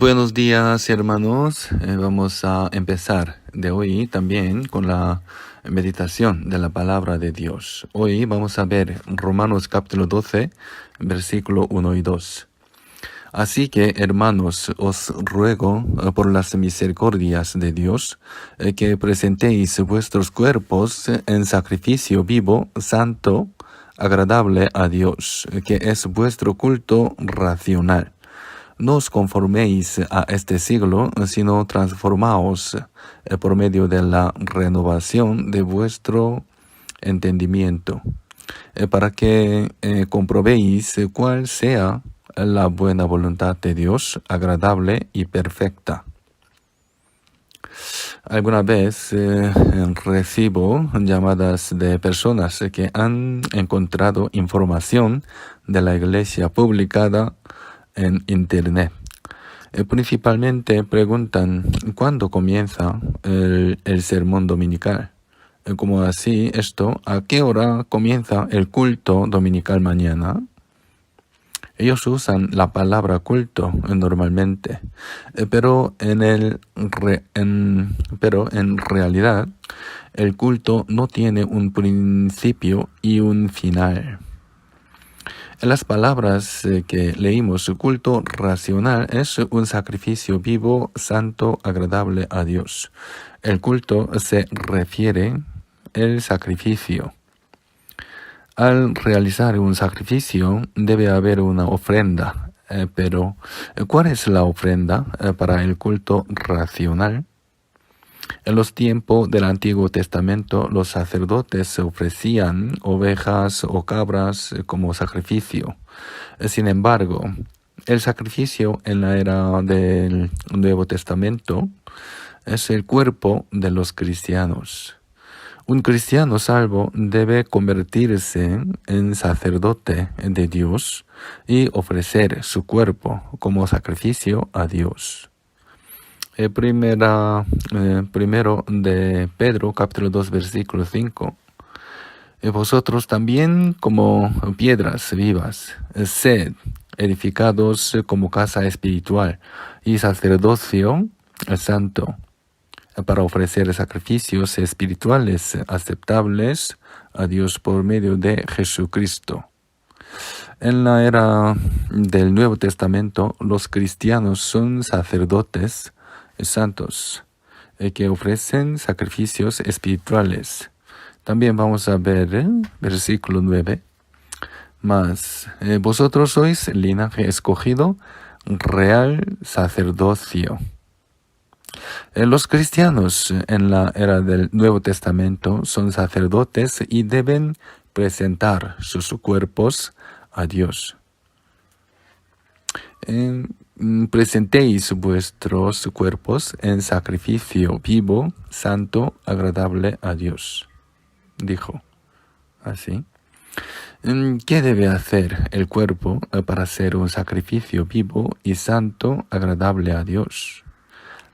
Buenos días, hermanos. Vamos a empezar de hoy también con la meditación de la palabra de Dios. Hoy vamos a ver Romanos capítulo 12, versículo 1 y 2. Así que, hermanos, os ruego por las misericordias de Dios que presentéis vuestros cuerpos en sacrificio vivo, santo, agradable a Dios, que es vuestro culto racional. No os conforméis a este siglo, sino transformaos por medio de la renovación de vuestro entendimiento, para que comprobéis cuál sea la buena voluntad de Dios, agradable y perfecta. Alguna vez recibo llamadas de personas que han encontrado información de la iglesia publicada en Internet. Principalmente preguntan cuándo comienza el sermón dominical. Como así esto, ¿a qué hora comienza el culto dominical mañana? Ellos usan la palabra culto normalmente, pero en realidad el culto no tiene un principio y un final. En las palabras que leímos, culto racional es un sacrificio vivo, santo, agradable a Dios. El culto se refiere al sacrificio. Al realizar un sacrificio debe haber una ofrenda, pero ¿cuál es la ofrenda para el culto racional? En los tiempos del Antiguo Testamento, los sacerdotes ofrecían ovejas o cabras como sacrificio. Sin embargo, el sacrificio en la era del Nuevo Testamento es el cuerpo de los cristianos. Un cristiano salvo debe convertirse en sacerdote de Dios y ofrecer su cuerpo como sacrificio a Dios. Primero de Pedro, capítulo 2, versículo 5. Vosotros también como piedras vivas, sed edificados como casa espiritual y sacerdocio santo, para ofrecer sacrificios espirituales aceptables a Dios por medio de Jesucristo. En la era del Nuevo Testamento, los cristianos son sacerdotes santos que ofrecen sacrificios espirituales. También vamos a ver versículo 9. Mas vosotros sois linaje escogido, real sacerdocio. Los cristianos en la era del Nuevo Testamento son sacerdotes y deben presentar sus cuerpos a Dios. Presentéis vuestros cuerpos en sacrificio vivo, santo, agradable a Dios, dijo. Así. ¿Qué debe hacer el cuerpo para ser un sacrificio vivo y santo, agradable a Dios?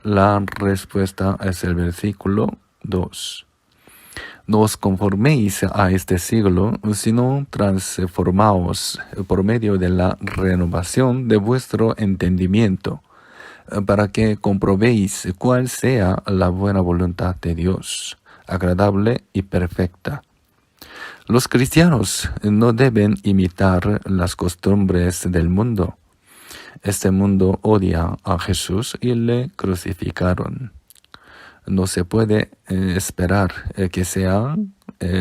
La respuesta es el versículo 2. No os conforméis a este siglo, sino transformaos por medio de la renovación de vuestro entendimiento, para que comprobéis cuál sea la buena voluntad de Dios, agradable y perfecta. Los cristianos no deben imitar las costumbres del mundo. Este mundo odia a Jesús y le crucificaron. No se puede esperar que sea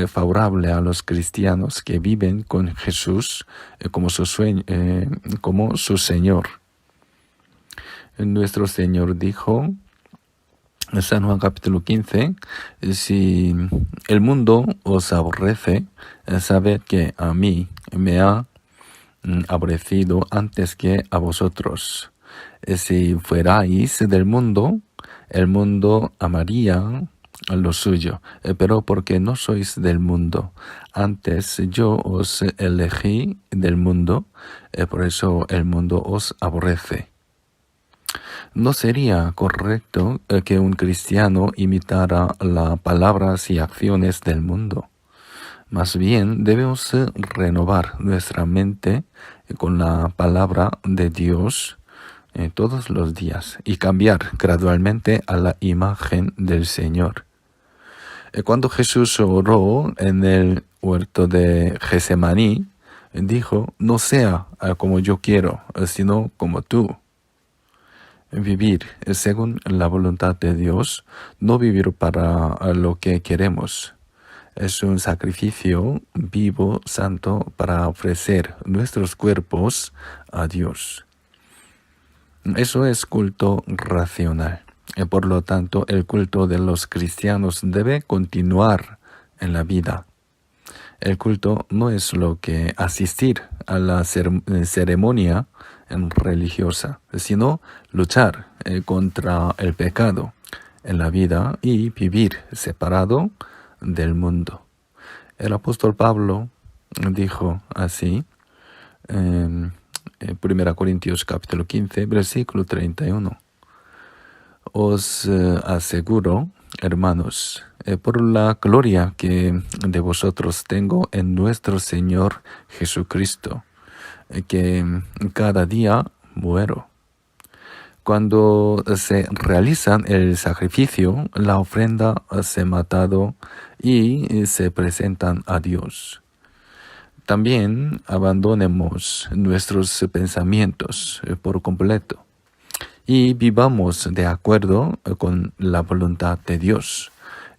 favorable a los cristianos que viven con Jesús como su Señor. Nuestro Señor dijo en San Juan capítulo 15, si el mundo os aborrece, sabed que a mí me ha aborrecido antes que a vosotros. Si fuerais del mundo, el mundo amaría lo suyo, pero porque no sois del mundo, antes yo os elegí del mundo, por eso el mundo os aborrece. No sería correcto que un cristiano imitara las palabras y acciones del mundo. Más bien debemos renovar nuestra mente con la palabra de Dios todos los días y cambiar gradualmente a la imagen del Señor. Cuando Jesús oró en el huerto de Getsemaní, dijo, no sea como yo quiero, sino como tú. Vivir según la voluntad de Dios, no vivir para lo que queremos. Es un sacrificio vivo, santo, para ofrecer nuestros cuerpos a Dios. Eso es culto racional. Por lo tanto, el culto de los cristianos debe continuar en la vida. El culto no es lo que asistir a la ceremonia religiosa, sino luchar contra el pecado en la vida y vivir separado del mundo. El apóstol Pablo dijo así en 1 Corintios capítulo 15, versículo 31. Os aseguro, hermanos, por la gloria que de vosotros tengo en nuestro Señor Jesucristo, que cada día muero. Cuando se realiza el sacrificio, la ofrenda se ha matado y se presentan a Dios. También abandonemos nuestros pensamientos por completo y vivamos de acuerdo con la voluntad de Dios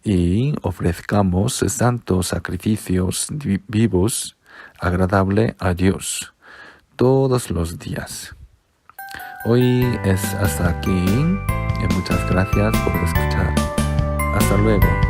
y ofrezcamos santos sacrificios vivos, agradables a Dios, todos los días. Hoy es hasta aquí. Muchas gracias por escuchar. Hasta luego.